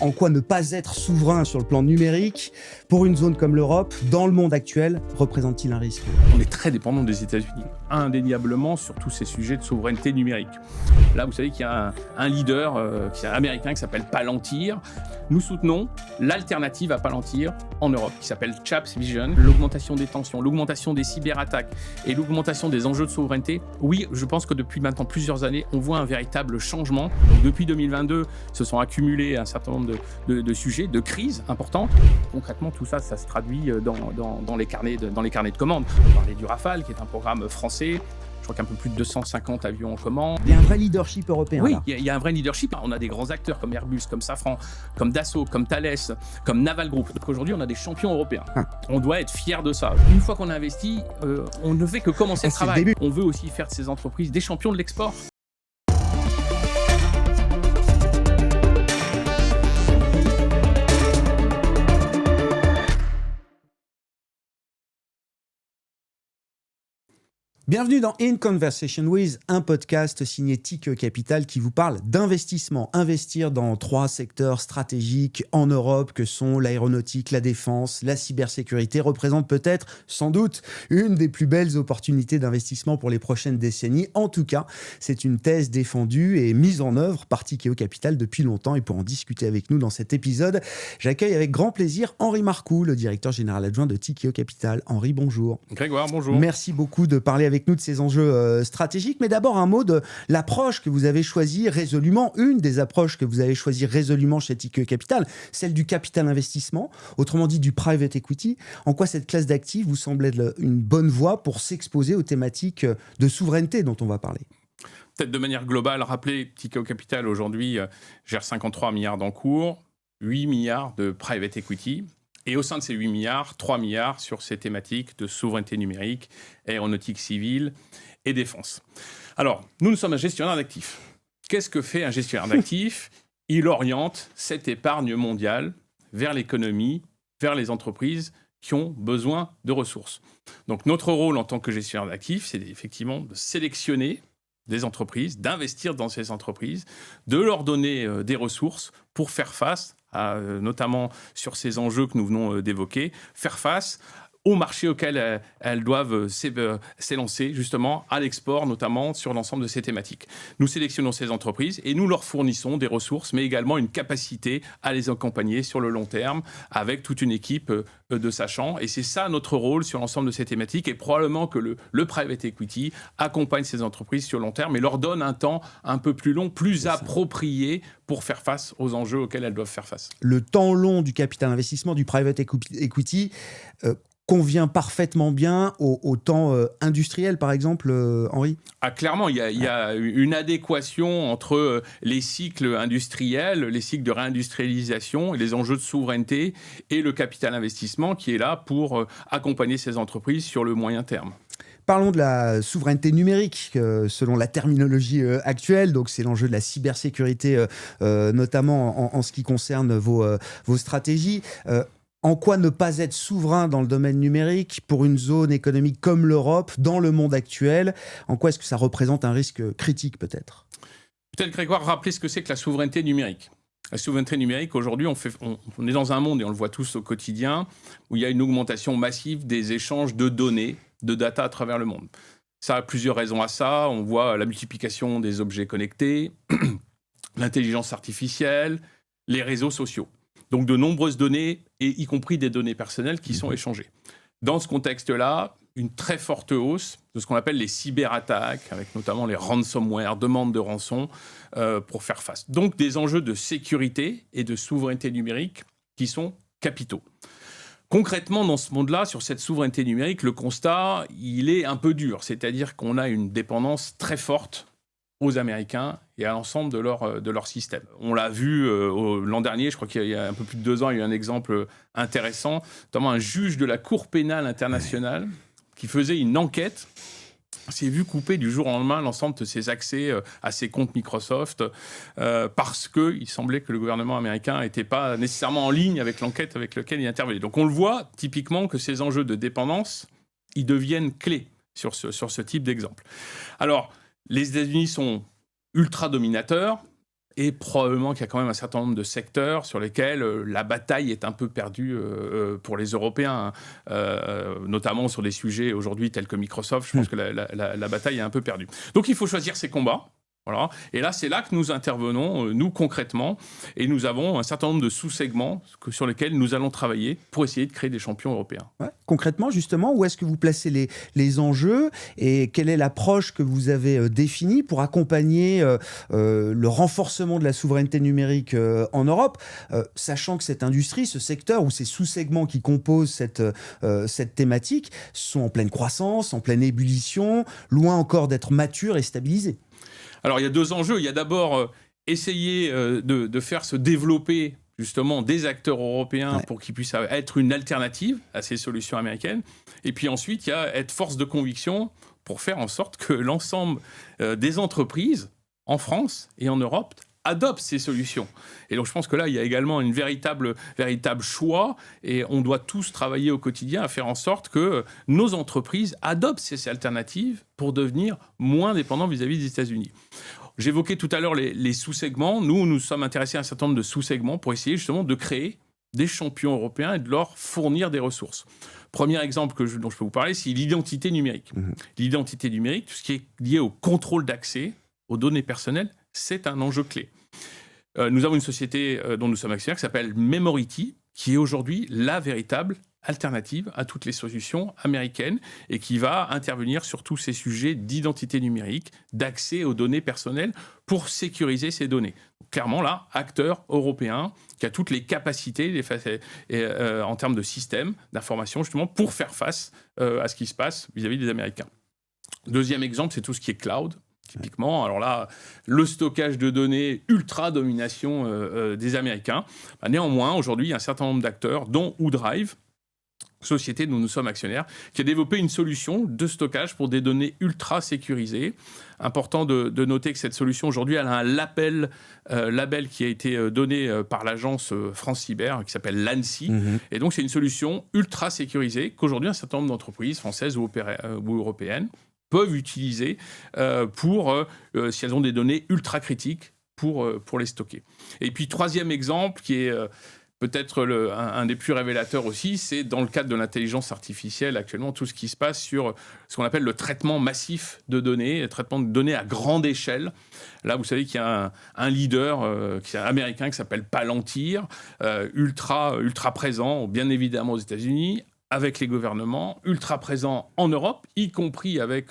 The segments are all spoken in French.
En quoi ne pas être souverain sur le plan numérique pour une zone comme l'Europe, dans le monde actuel, représente-t-il un risque? On est très dépendant des États-Unis, indéniablement sur tous ces sujets de souveraineté numérique. Là, vous savez qu'il y a un leader américain qui s'appelle Palantir. Nous soutenons l'alternative à Palantir en Europe, qui s'appelle Chaps Vision. L'augmentation des tensions, l'augmentation des cyberattaques et l'augmentation des enjeux de souveraineté. Oui, je pense que depuis maintenant plusieurs années, on voit un véritable changement. Donc, depuis 2022, se sont accumulés un certain nombre de sujets, de crises importantes. Concrètement, tout ça, ça se traduit dans les carnets de commandes. On parlait du Rafale, qui est un programme français. Je crois qu'un peu plus de 250 avions en commande. Il y a un vrai leadership européen. Oui, là. il y a un vrai leadership. On a des grands acteurs comme Airbus, comme Safran, comme Dassault, comme Thales, comme Naval Group. Donc aujourd'hui, on a des champions européens. On doit être fiers de ça. Une fois qu'on a investi, on ne fait que commencer le travail. On veut aussi faire de ces entreprises des champions de l'export. Bienvenue dans In Conversation With, un podcast signé Tikehau Capital qui vous parle d'investissement. Investir dans 3 secteurs stratégiques en Europe que sont l'aéronautique, la défense, la cybersécurité représente peut-être, sans doute, une des plus belles opportunités d'investissement pour les prochaines décennies. En tout cas, c'est une thèse défendue et mise en œuvre par Tikehau Capital depuis longtemps. Et pour en discuter avec nous dans cet épisode, j'accueille avec grand plaisir Henri Marcoux, le directeur général adjoint de Tikehau Capital. Henri, bonjour. Grégoire, bonjour. Merci beaucoup de parler avec nous de ces enjeux stratégiques, mais d'abord un mot de l'approche que vous avez choisie résolument, une des approches que vous avez choisies résolument chez Tikehau Capital, celle du capital investissement, autrement dit du private equity. En quoi cette classe d'actifs vous semble être une bonne voie pour s'exposer aux thématiques de souveraineté dont on va parler? Peut-être de manière globale, rappeler, Tikehau Capital aujourd'hui gère 53 milliards d'encours, 8 milliards de private equity. Et au sein de ces 8 milliards, 3 milliards sur ces thématiques de souveraineté numérique, aéronautique civile et défense. Alors, nous sommes un gestionnaire d'actifs. Qu'est-ce que fait un gestionnaire d'actifs? Il oriente cette épargne mondiale vers l'économie, vers les entreprises qui ont besoin de ressources. Donc, notre rôle en tant que gestionnaire d'actifs, c'est effectivement de sélectionner des entreprises, d'investir dans ces entreprises, de leur donner des ressources pour faire face notamment sur ces enjeux que nous venons d'évoquer, faire face aux marchés auxquels elles doivent s'élancer, justement, à l'export, notamment sur l'ensemble de ces thématiques. Nous sélectionnons ces entreprises et nous leur fournissons des ressources, mais également une capacité à les accompagner sur le long terme, avec toute une équipe de sachants. Et c'est ça notre rôle sur l'ensemble de ces thématiques. Et probablement que le private equity accompagne ces entreprises sur le long terme et leur donne un temps un peu plus long, plus approprié pour faire face aux enjeux auxquels elles doivent faire face. Le temps long du capital investissement, du private equity, convient parfaitement bien au temps industriel, par exemple, Henri? Clairement, il y a une adéquation entre les cycles industriels, les cycles de réindustrialisation et les enjeux de souveraineté et le capital investissement qui est là pour accompagner ces entreprises sur le moyen terme. Parlons de la souveraineté numérique, selon la terminologie actuelle. Donc, c'est l'enjeu de la cybersécurité, notamment en ce qui concerne vos stratégies. En quoi ne pas être souverain dans le domaine numérique pour une zone économique comme l'Europe, dans le monde actuel? En quoi est-ce que ça représente un risque critique, peut-être? Peut-être, Grégoire, rappeler ce que c'est que la souveraineté numérique. La souveraineté numérique, aujourd'hui, on est dans un monde, et on le voit tous au quotidien, où il y a une augmentation massive des échanges de données, de data à travers le monde. Ça a plusieurs raisons à ça. On voit la multiplication des objets connectés, l'intelligence artificielle, les réseaux sociaux. Donc de nombreuses données, et y compris des données personnelles qui sont échangées. Dans ce contexte-là, une très forte hausse de ce qu'on appelle les cyberattaques, avec notamment les ransomware, demandes de rançon, pour faire face. Donc des enjeux de sécurité et de souveraineté numérique qui sont capitaux. Concrètement, dans ce monde-là, sur cette souveraineté numérique, le constat, il est un peu dur. C'est-à-dire qu'on a une dépendance très forte aux Américains et à l'ensemble de leur système. On l'a vu l'an dernier, je crois qu'il y a un peu plus de 2 ans, il y a eu un exemple intéressant, notamment un juge de la Cour pénale internationale qui faisait une enquête, s'est vu couper du jour au lendemain l'ensemble de ses accès à ses comptes Microsoft parce qu'il semblait que le gouvernement américain n'était pas nécessairement en ligne avec l'enquête avec laquelle il intervenait. Donc on le voit typiquement que ces enjeux de dépendance, ils deviennent clés sur ce type d'exemple. Alors, les États-Unis sont ultra dominateurs. Et probablement qu'il y a quand même un certain nombre de secteurs sur lesquels la bataille est un peu perdue pour les Européens, notamment sur des sujets aujourd'hui tels que Microsoft. Je pense que la bataille est un peu perdue. Donc il faut choisir ses combats. Voilà. Et là, c'est là que nous intervenons, nous concrètement, et nous avons un certain nombre de sous-segments sur lesquels nous allons travailler pour essayer de créer des champions européens. Ouais. Concrètement, justement, où est-ce que vous placez les enjeux et quelle est l'approche que vous avez définie pour accompagner le renforcement de la souveraineté numérique en Europe, sachant que cette industrie, ce secteur ou ces sous-segments qui composent cette thématique sont en pleine croissance, en pleine ébullition, loin encore d'être matures et stabilisés. Alors, il y a deux enjeux. Il y a d'abord essayer de faire se développer justement des acteurs européens pour qu'ils puissent être une alternative à ces solutions américaines. Et puis ensuite, il y a être force de conviction pour faire en sorte que l'ensemble des entreprises en France et en Europe adoptent ces solutions. Et donc je pense que là, il y a également une véritable choix et on doit tous travailler au quotidien à faire en sorte que nos entreprises adoptent ces alternatives pour devenir moins dépendants vis-à-vis des États-Unis. J'évoquais tout à l'heure les sous-segments. Nous sommes intéressés à un certain nombre de sous-segments pour essayer justement de créer des champions européens et de leur fournir des ressources. Premier exemple dont je peux vous parler, c'est l'identité numérique. L'identité numérique, tout ce qui est lié au contrôle d'accès aux données personnelles, c'est un enjeu clé. Nous avons une société dont nous sommes actionnaires qui s'appelle Memority, qui est aujourd'hui la véritable alternative à toutes les solutions américaines et qui va intervenir sur tous ces sujets d'identité numérique, d'accès aux données personnelles pour sécuriser ces données. Donc, clairement, là, acteur européen qui a toutes les capacités en termes de système d'information, justement, pour faire face à ce qui se passe vis-à-vis des Américains. Deuxième exemple, c'est tout ce qui est cloud. Typiquement, alors là, le stockage de données, ultra-domination des Américains. Néanmoins, aujourd'hui, il y a un certain nombre d'acteurs, dont OUDrive, société dont nous sommes actionnaires, qui a développé une solution de stockage pour des données ultra sécurisées. Important de noter que cette solution, aujourd'hui, elle a un label qui a été donné par l'agence France Cyber, qui s'appelle l'ANSSI. Et donc, c'est une solution ultra sécurisée qu'aujourd'hui, un certain nombre d'entreprises françaises ou européennes peuvent utiliser si elles ont des données ultra critiques pour les stocker. Et puis, troisième exemple, qui est peut-être un des plus révélateurs aussi, c'est dans le cadre de l'intelligence artificielle actuellement, tout ce qui se passe sur ce qu'on appelle le traitement massif de données, le traitement de données à grande échelle. Là, vous savez qu'il y a un leader américain qui s'appelle Palantir, ultra présent, bien évidemment aux États-Unis, avec les gouvernements, ultra présents en Europe, y compris avec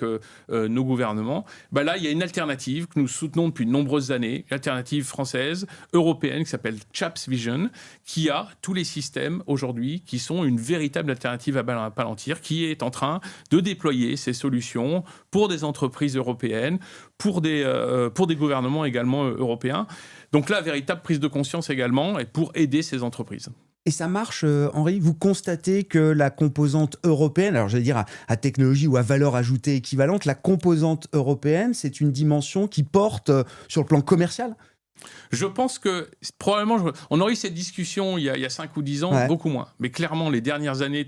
nos gouvernements. Là, il y a une alternative que nous soutenons depuis de nombreuses années, une alternative française, européenne, qui s'appelle Chaps Vision, qui a tous les systèmes aujourd'hui qui sont une véritable alternative à Palantir, qui est en train de déployer ces solutions pour des entreprises européennes, pour des gouvernements également européens. Donc là, véritable prise de conscience également, et pour aider ces entreprises. Et ça marche, Henri? Vous constatez que la composante européenne, alors j'allais dire à technologie ou à valeur ajoutée équivalente, la composante européenne, c'est une dimension qui porte sur le plan commercial? Je pense que probablement, on aurait eu cette discussion il y a 5 ou 10 ans, beaucoup moins. Mais clairement, les dernières années,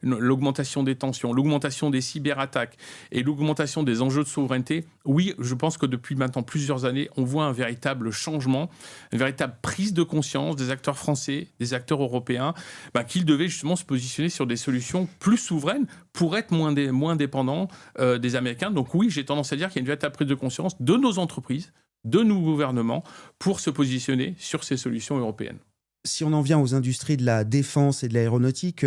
l'augmentation des tensions, l'augmentation des cyberattaques et l'augmentation des enjeux de souveraineté, oui, je pense que depuis maintenant plusieurs années, on voit un véritable changement, une véritable prise de conscience des acteurs français, des acteurs européens, qu'ils devaient justement se positionner sur des solutions plus souveraines pour être moins dépendants des Américains. Donc oui, j'ai tendance à dire qu'il y a une véritable prise de conscience de nos entreprises, de nos gouvernements, pour se positionner sur ces solutions européennes. Si on en vient aux industries de la défense et de l'aéronautique,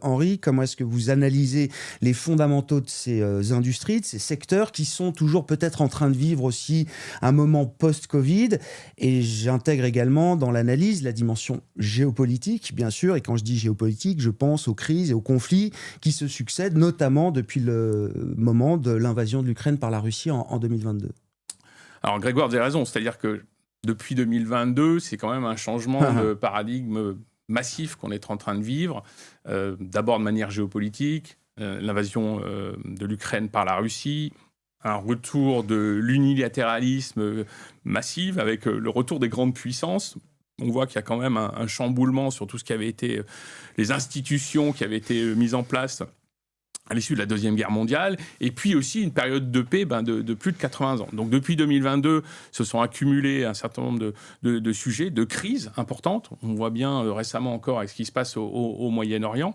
Henri, comment est-ce que vous analysez les fondamentaux de ces industries, de ces secteurs qui sont toujours peut-être en train de vivre aussi un moment post-Covid? Et j'intègre également dans l'analyse la dimension géopolitique, bien sûr. Et quand je dis géopolitique, je pense aux crises et aux conflits qui se succèdent, notamment depuis le moment de l'invasion de l'Ukraine par la Russie en 2022. Alors Grégoire, vous avez raison, c'est-à-dire que depuis 2022, c'est quand même un changement de paradigme massif qu'on est en train de vivre. D'abord de manière géopolitique, l'invasion de l'Ukraine par la Russie, un retour de l'unilatéralisme massif avec le retour des grandes puissances. On voit qu'il y a quand même un chamboulement sur tout ce qui avait été les institutions qui avaient été mises en place à l'issue de la Deuxième Guerre mondiale, et puis aussi une période de paix de plus de 80 ans. Donc depuis 2022, se sont accumulés un certain nombre de sujets, de crises importantes. On voit bien récemment encore avec ce qui se passe au Moyen-Orient.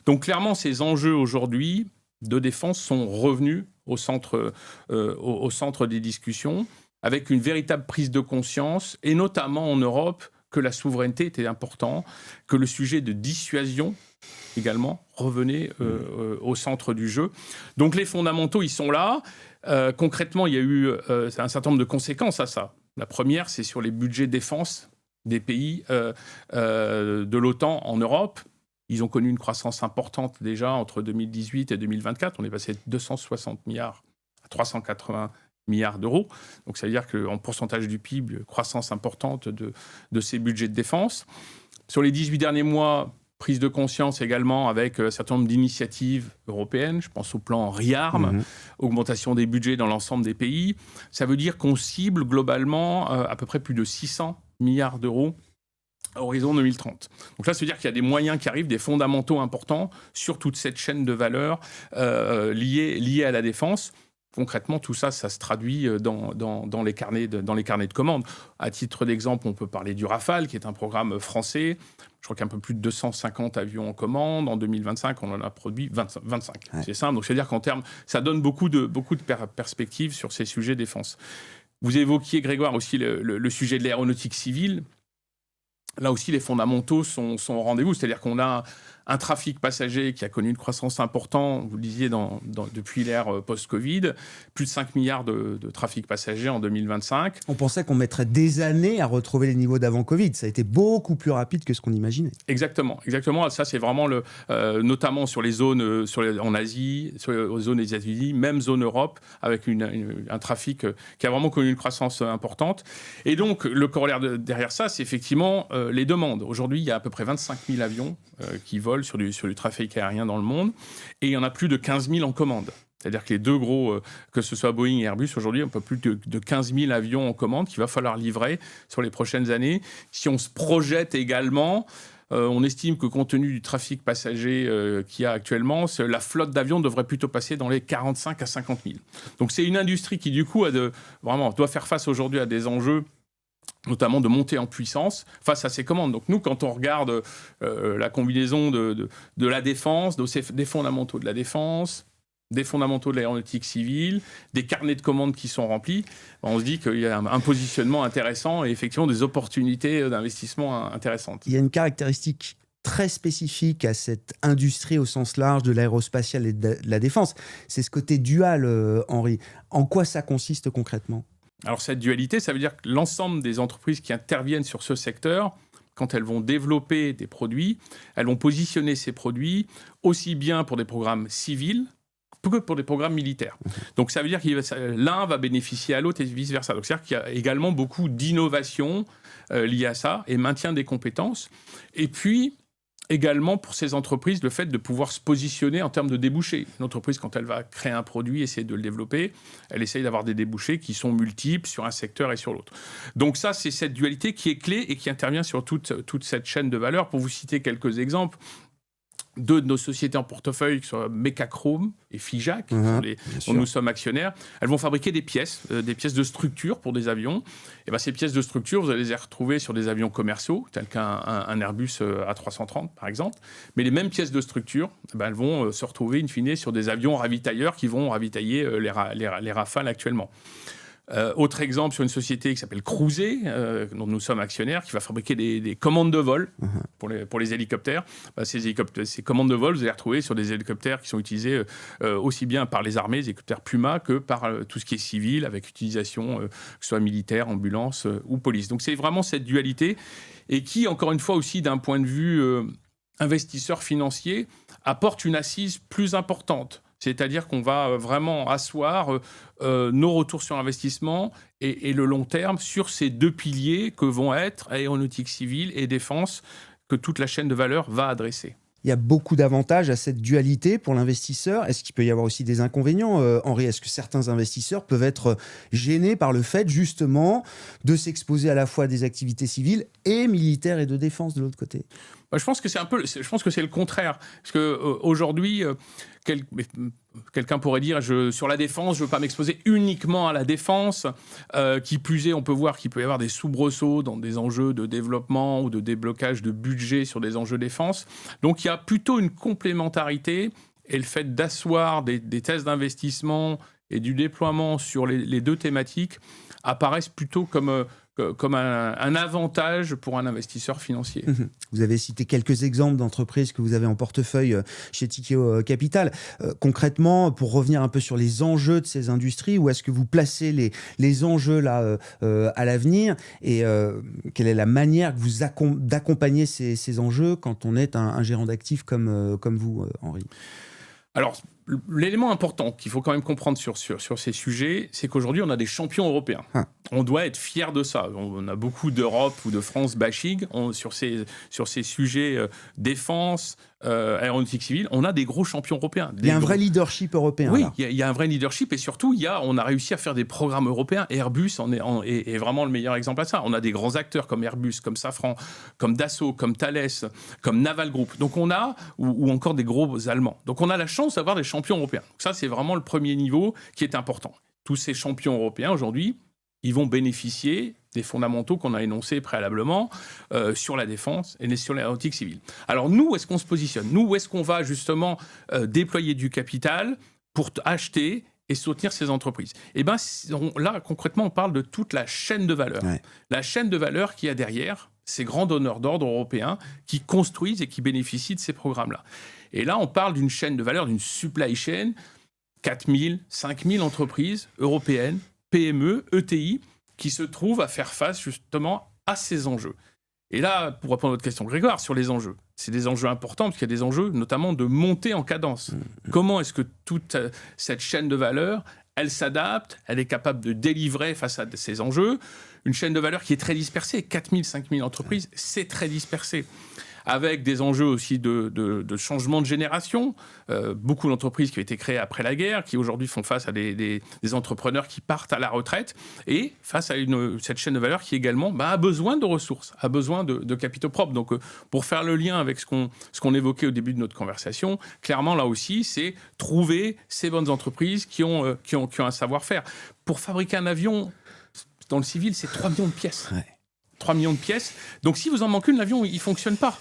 Donc clairement, ces enjeux aujourd'hui de défense sont revenus au centre des discussions, avec une véritable prise de conscience, et notamment en Europe, que la souveraineté était important, que le sujet de dissuasion également revenait au centre du jeu. Donc les fondamentaux, ils sont là. Concrètement, il y a eu un certain nombre de conséquences à ça. La première, c'est sur les budgets défense des pays de l'OTAN en Europe. Ils ont connu une croissance importante déjà entre 2018 et 2024. On est passé de 260 milliards à 380 milliards d'euros. Donc ça veut dire qu'en pourcentage du PIB, croissance importante de ces budgets de défense. Sur les 18 derniers mois, prise de conscience également avec un certain nombre d'initiatives européennes. Je pense au plan ReArm, augmentation des budgets dans l'ensemble des pays. Ça veut dire qu'on cible globalement à peu près plus de 600 milliards d'euros à horizon 2030. Donc là, ça veut dire qu'il y a des moyens qui arrivent, des fondamentaux importants sur toute cette chaîne de valeur liée à la défense. Concrètement, tout ça, ça se traduit dans les carnets de commandes. À titre d'exemple, on peut parler du Rafale, qui est un programme français. Je crois qu'il y a un peu plus de 250 avions en commande. En 2025, on en a produit 25. Ouais. C'est simple. Donc, c'est-à-dire qu'en termes, ça donne beaucoup de perspectives sur ces sujets défense. Vous évoquiez, Grégoire, aussi le sujet de l'aéronautique civile. Là aussi, les fondamentaux sont au rendez-vous. C'est-à-dire qu'on a un trafic passager qui a connu une croissance importante, vous le disiez, depuis l'ère post-Covid, plus de 5 milliards de trafic passager en 2025. On pensait qu'on mettrait des années à retrouver les niveaux d'avant-Covid. Ça a été beaucoup plus rapide que ce qu'on imaginait. Exactement. Ça, c'est vraiment notamment sur les zones en Asie, sur les zones des États-Unis, même zone Europe, avec un trafic qui a vraiment connu une croissance importante. Et donc, le corollaire derrière ça, c'est effectivement les demandes. Aujourd'hui, il y a à peu près 25 000 avions qui volent sur du trafic aérien dans le monde, et il y en a plus de 15 000 en commande. C'est-à-dire que les deux gros, que ce soit Boeing et Airbus, aujourd'hui, on peut plus de 15 000 avions en commande qu'il va falloir livrer sur les prochaines années. Si on se projette également, on estime que compte tenu du trafic passager qu'il y a actuellement, la flotte d'avions devrait plutôt passer dans les 45 à 50 000. Donc c'est une industrie qui, du coup, doit faire face aujourd'hui à des enjeux, notamment de monter en puissance face à ces commandes. Donc nous, quand on regarde la combinaison de la défense, des fondamentaux de la défense, des fondamentaux de l'aéronautique civile, des carnets de commandes qui sont remplis, on se dit qu'il y a un positionnement intéressant et effectivement des opportunités d'investissement intéressantes. Il y a une caractéristique très spécifique à cette industrie au sens large de l'aérospatiale et de la défense. C'est ce côté dual, Henri. En quoi ça consiste concrètement ? Alors cette dualité, ça veut dire que l'ensemble des entreprises qui interviennent sur ce secteur, quand elles vont développer des produits, elles vont positionner ces produits aussi bien pour des programmes civils que pour des programmes militaires. Donc ça veut dire que l'un va bénéficier à l'autre et vice-versa. Donc c'est-à-dire qu'il y a également beaucoup d'innovation liée à ça et maintien des compétences. Et puis, également pour ces entreprises, le fait de pouvoir se positionner en termes de débouchés. Une entreprise, quand elle va créer un produit, essayer de le développer, elle essaye d'avoir des débouchés qui sont multiples sur un secteur et sur l'autre. Donc ça, c'est cette dualité qui est clé et qui intervient sur toute cette chaîne de valeur. Pour vous citer quelques exemples, deux de nos sociétés en portefeuille, qui sont Mecachrome et Figeac, dont nous sommes actionnaires, elles vont fabriquer des pièces de structure pour des avions. Et bien, ces pièces de structure, vous allez les retrouver sur des avions commerciaux, tels qu'un Airbus A330, par exemple. Mais les mêmes pièces de structure, elles vont se retrouver, in fine, sur des avions ravitailleurs qui vont ravitailler les Rafales actuellement. Autre exemple sur une société qui s'appelle Crouzet, dont nous sommes actionnaires, qui va fabriquer des commandes de vol pour les hélicoptères. Ces commandes de vol, vous allez les retrouver sur des hélicoptères qui sont utilisés aussi bien par les armées, les hélicoptères Puma, que par tout ce qui est civil, avec utilisation que ce soit militaire, ambulance ou police. Donc c'est vraiment cette dualité, et qui, encore une fois aussi, d'un point de vue investisseur financier, apporte une assise plus importante. C'est-à-dire qu'on va vraiment asseoir nos retours sur investissement et le long terme sur ces deux piliers que vont être aéronautique civile et défense, que toute la chaîne de valeur va adresser. Il y a beaucoup d'avantages à cette dualité pour l'investisseur. Est-ce qu'il peut y avoir aussi des inconvénients, Henri? Est-ce que certains investisseurs peuvent être gênés par le fait, justement, de s'exposer à la fois à des activités civiles et militaires et de défense de l'autre côté? Je pense que c'est le contraire. Parce qu'aujourd'hui, quelqu'un pourrait dire, sur la défense, je ne veux pas m'exposer uniquement à la défense. Qui plus est, on peut voir qu'il peut y avoir des soubresauts dans des enjeux de développement ou de déblocage de budget sur des enjeux défense. Donc, il y a plutôt une complémentarité, et le fait d'asseoir des thèses d'investissement et du déploiement sur les deux thématiques apparaissent plutôt comme un avantage pour un investisseur financier. Vous avez cité quelques exemples d'entreprises que vous avez en portefeuille chez Tikehau Capital. Concrètement, pour revenir un peu sur les enjeux de ces industries, où est-ce que vous placez les enjeux là, à l'avenir, et quelle est la manière que vous d'accompagner ces enjeux quand on est un gérant d'actifs comme vous, Henri? Alors, l'élément important qu'il faut quand même comprendre sur ces sujets, c'est qu'aujourd'hui, on a des champions européens. On doit être fiers de ça. On a beaucoup d'Europe ou de France bashing sur ces sujets défense, aéronautique civile. On a des gros champions européens. Il y a un vrai leadership européen. Oui, il y a un vrai leadership, et surtout, on a réussi à faire des programmes européens. Airbus est vraiment le meilleur exemple à ça. On a des grands acteurs comme Airbus, comme Safran, comme Dassault, comme Thales, comme Naval Group. Donc on a, ou encore des gros Allemands. Donc on a la chance d'avoir des champions européens. Donc ça, c'est vraiment le premier niveau qui est important. Tous ces champions européens, aujourd'hui, ils vont bénéficier des fondamentaux qu'on a énoncés préalablement sur la défense et sur l'aéronautique civile. Alors nous, où est-ce qu'on se positionne? Nous, où est-ce qu'on va justement déployer du capital pour acheter et soutenir ces entreprises? Eh bien, là, concrètement, on parle de toute la chaîne de valeur. Ouais. La chaîne de valeur qu'il y a derrière ces grands donneurs d'ordre européens qui construisent et qui bénéficient de ces programmes-là. Et là, on parle d'une chaîne de valeur, d'une supply chain, 4000, 5000 entreprises européennes, PME, ETI, qui se trouvent à faire face justement à ces enjeux. Et là, pour répondre à votre question, Grégoire, sur les enjeux, c'est des enjeux importants parce qu'il y a des enjeux notamment de montée en cadence. Comment est-ce que toute cette chaîne de valeur, elle s'adapte, elle est capable de délivrer face à ces enjeux? Une chaîne de valeur qui est très dispersée, 4000, 5000 entreprises, c'est très dispersé. Avec des enjeux aussi de changement de génération. Beaucoup d'entreprises qui ont été créées après la guerre, qui aujourd'hui font face à des entrepreneurs qui partent à la retraite, et face à cette chaîne de valeur qui également a besoin de ressources, a besoin de capitaux propres. Donc, pour faire le lien avec ce qu'on évoquait au début de notre conversation, clairement, là aussi, c'est trouver ces bonnes entreprises qui ont un savoir-faire. Pour fabriquer un avion, dans le civil, c'est 3 millions de pièces. Ouais. 3 millions de pièces. Donc, si vous en manquez une, l'avion, il ne fonctionne pas.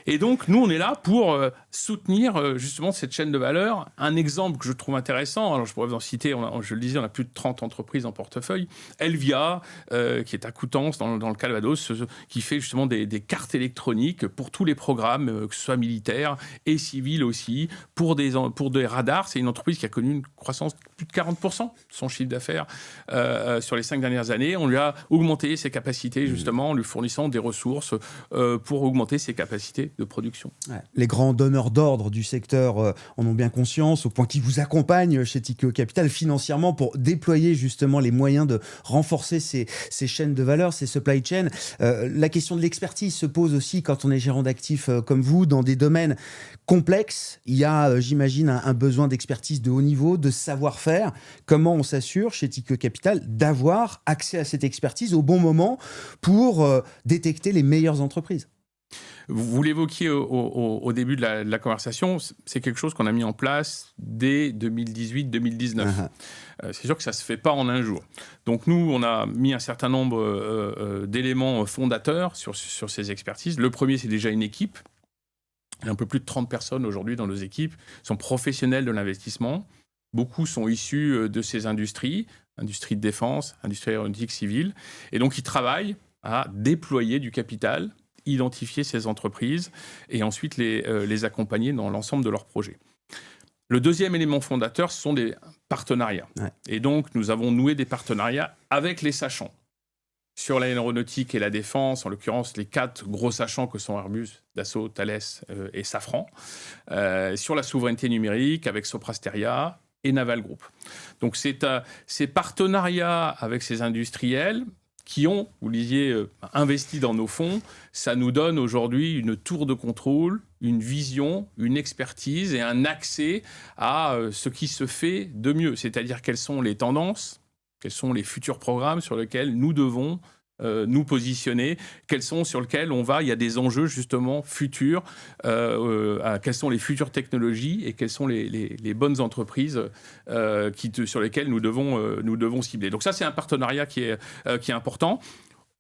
Et donc, nous, on est là pour soutenir justement cette chaîne de valeur. Un exemple que je trouve intéressant, alors je pourrais vous en citer, je le disais, on a plus de 30 entreprises en portefeuille. Elvia, qui est à Coutances, dans le Calvados, qui fait justement des cartes électroniques pour tous les programmes, que ce soit militaires et civils aussi, pour des radars. C'est une entreprise qui a connu une croissance de plus de 40% de son chiffre d'affaires sur les 5 dernières années. On lui a augmenté ses capacités, justement, en lui fournissant des ressources pour augmenter ses capacités de production. Ouais. Les grands donneurs d'ordre du secteur en ont bien conscience, au point qu'ils vous accompagnent chez Tikehau Capital financièrement pour déployer justement les moyens de renforcer ces chaînes de valeur, ces supply chains. La question de l'expertise se pose aussi quand on est gérant d'actifs comme vous, dans des domaines complexes. Il y a, j'imagine, un besoin d'expertise de haut niveau, de savoir-faire. Comment on s'assure chez Tikehau Capital d'avoir accès à cette expertise au bon moment pour détecter les meilleures entreprises? Vous l'évoquiez au début de la conversation, c'est quelque chose qu'on a mis en place dès 2018-2019. C'est sûr que ça ne se fait pas en un jour. Donc nous, on a mis un certain nombre d'éléments fondateurs sur ces expertises. Le premier, c'est déjà une équipe. Il y a un peu plus de 30 personnes aujourd'hui dans nos équipes, sont professionnels de l'investissement. Beaucoup sont issus de ces industries, industrie de défense, industrie aéronautique civile. Et donc, ils travaillent à déployer du capital, identifier ces entreprises et ensuite les accompagner dans l'ensemble de leurs projets. Le deuxième élément fondateur, ce sont des partenariats. Ouais. Et donc, nous avons noué des partenariats avec les sachants. Sur l'aéronautique et la défense, en l'occurrence, les 4 gros sachants que sont Airbus, Dassault, Thales et Safran. Sur la souveraineté numérique, avec Soprasteria et Naval Group. Donc, ces partenariats avec ces industriels qui ont, vous lisiez, investi dans nos fonds, ça nous donne aujourd'hui une tour de contrôle, une vision, une expertise et un accès à ce qui se fait de mieux. C'est-à-dire quelles sont les tendances, quels sont les futurs programmes sur lesquels nous devons nous positionner, quels sont sur lesquels on va, il y a des enjeux justement futurs, quelles sont les futures technologies et quelles sont les bonnes entreprises sur lesquelles nous devons cibler. Donc ça, c'est un partenariat qui est important.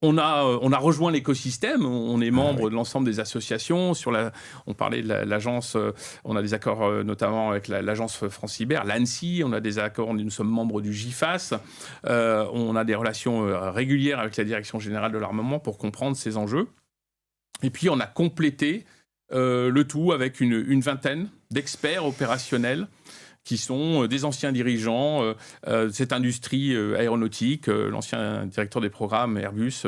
On a rejoint l'écosystème, on est membre de l'ensemble des associations. On parlait de l'agence, on a des accords notamment avec l'agence France Cyber, l'ANSSI, on a des accords, nous sommes membres du GIFAS, on a des relations régulières avec la Direction Générale de l'Armement pour comprendre ces enjeux. Et puis on a complété le tout avec une vingtaine d'experts opérationnels qui sont des anciens dirigeants de cette industrie aéronautique, l'ancien directeur des programmes Airbus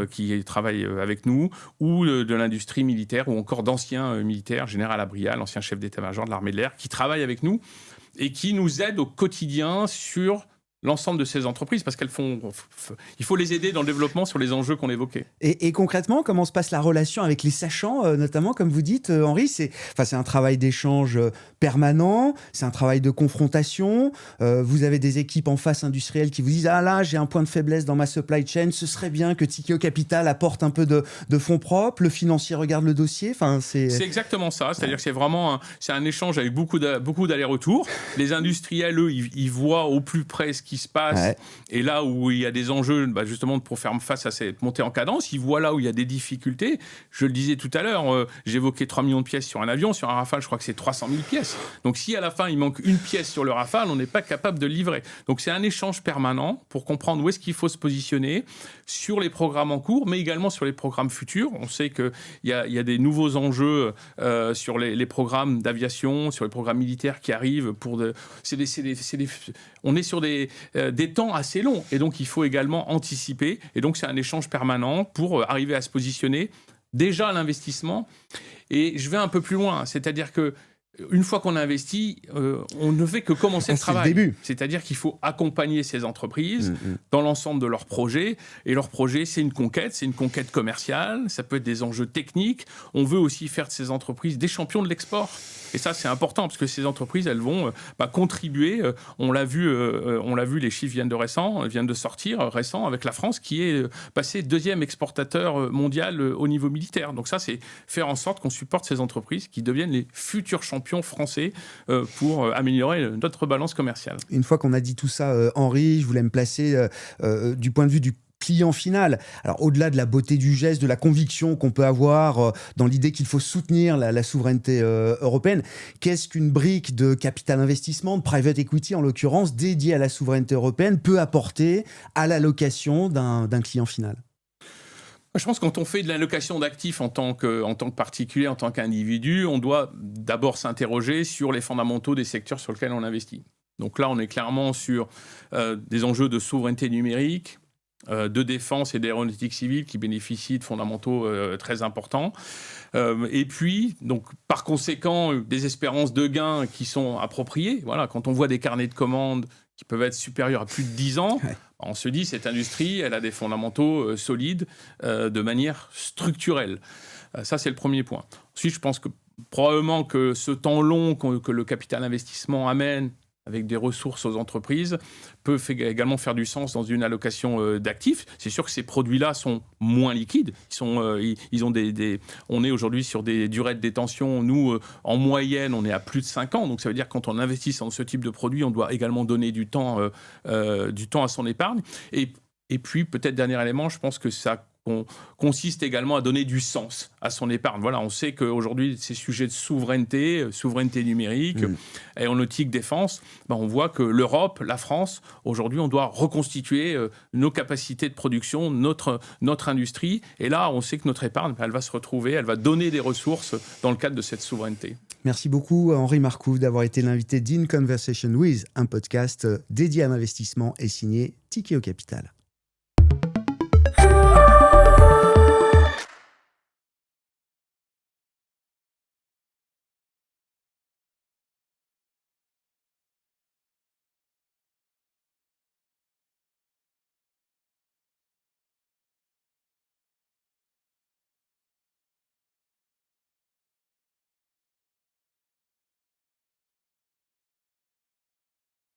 qui travaille avec nous, ou de l'industrie militaire, ou encore d'anciens militaires, Général Abrial, ancien chef d'état-major de l'armée de l'air, qui travaillent avec nous et qui nous aident au quotidien sur l'ensemble de ces entreprises, parce il faut les aider dans le développement sur les enjeux qu'on évoquait. Et concrètement, comment se passe la relation avec les sachants, notamment, comme vous dites, Henri, c'est un travail d'échange permanent, c'est un travail de confrontation, vous avez des équipes en face industrielles qui vous disent « Ah là, j'ai un point de faiblesse dans ma supply chain, ce serait bien que Tikehau Capital apporte un peu de fonds propres, le financier regarde le dossier. » C'est exactement ça, c'est-à-dire que c'est un échange avec beaucoup d'allers-retours. Les industriels, eux, ils voient au plus près ce qui se passe, et là où il y a des enjeux, justement pour faire face à cette montée en cadence, ils voient là où il y a des difficultés. Je le disais tout à l'heure, j'évoquais 3 millions de pièces sur un avion, sur un Rafale je crois que c'est 300 000 pièces. Donc si à la fin il manque une pièce sur le Rafale, on n'est pas capable de le livrer. Donc c'est un échange permanent pour comprendre où est-ce qu'il faut se positionner sur les programmes en cours, mais également sur les programmes futurs. On sait qu'il y a des nouveaux enjeux sur les programmes d'aviation, sur les programmes militaires qui arrivent. On est sur des temps assez longs, et donc il faut également anticiper, et donc c'est un échange permanent pour arriver à se positionner déjà à l'investissement. Et je vais un peu plus loin, c'est-à-dire que une fois qu'on a investi, on ne fait que commencer le travail. C'est le début. C'est-à-dire qu'il faut accompagner ces entreprises dans l'ensemble de leurs projets. Et leurs projets, c'est une conquête commerciale, ça peut être des enjeux techniques. On veut aussi faire de ces entreprises des champions de l'export. Et ça, c'est important, parce que ces entreprises, elles vont contribuer. On l'a vu, les chiffres viennent de sortir récents, avec la France, qui est passée 2e exportateur mondial au niveau militaire. Donc ça, c'est faire en sorte qu'on supporte ces entreprises qui deviennent les futurs champions français pour améliorer notre balance commerciale. Une fois qu'on a dit tout ça, Henri, je voulais me placer du point de vue du client final. Alors, au-delà de la beauté du geste, de la conviction qu'on peut avoir dans l'idée qu'il faut soutenir la souveraineté européenne, qu'est-ce qu'une brique de capital investissement, de private equity en l'occurrence, dédiée à la souveraineté européenne, peut apporter à l'allocation d'un client final ? Je pense que quand on fait de l'allocation d'actifs en tant que particulier, en tant qu'individu, on doit d'abord s'interroger sur les fondamentaux des secteurs sur lesquels on investit. Donc là, on est clairement sur des enjeux de souveraineté numérique, de défense et d'aéronautique civile qui bénéficient de fondamentaux très importants. Et puis, donc, par conséquent, des espérances de gains qui sont appropriées. Voilà, quand on voit des carnets de commandes qui peuvent être supérieurs à plus de 10 ans, on se dit cette industrie, elle a des fondamentaux solides de manière structurelle. Ça, c'est le premier point. Ensuite, je pense que probablement que ce temps long que le capital investissement amène avec des ressources aux entreprises, peut également faire du sens dans une allocation d'actifs. C'est sûr que ces produits-là sont moins liquides. Ils ont on est aujourd'hui sur des durées de détention. Nous, en moyenne, on est à plus de 5 ans. Donc, ça veut dire que quand on investit dans ce type de produit, on doit également donner du temps à son épargne. Et puis, peut-être dernier élément, je pense que ça consiste également à donner du sens à son épargne. Voilà, on sait qu'aujourd'hui, ces sujets de souveraineté numérique, aéronautique, défense, on voit que l'Europe, la France, aujourd'hui, on doit reconstituer nos capacités de production, notre industrie. Et là, on sait que notre épargne, elle va se retrouver, elle va donner des ressources dans le cadre de cette souveraineté. Merci beaucoup, Henri Marcoux, d'avoir été l'invité d'In Conversation With, un podcast dédié à l'investissement et signé Tikehau Capital.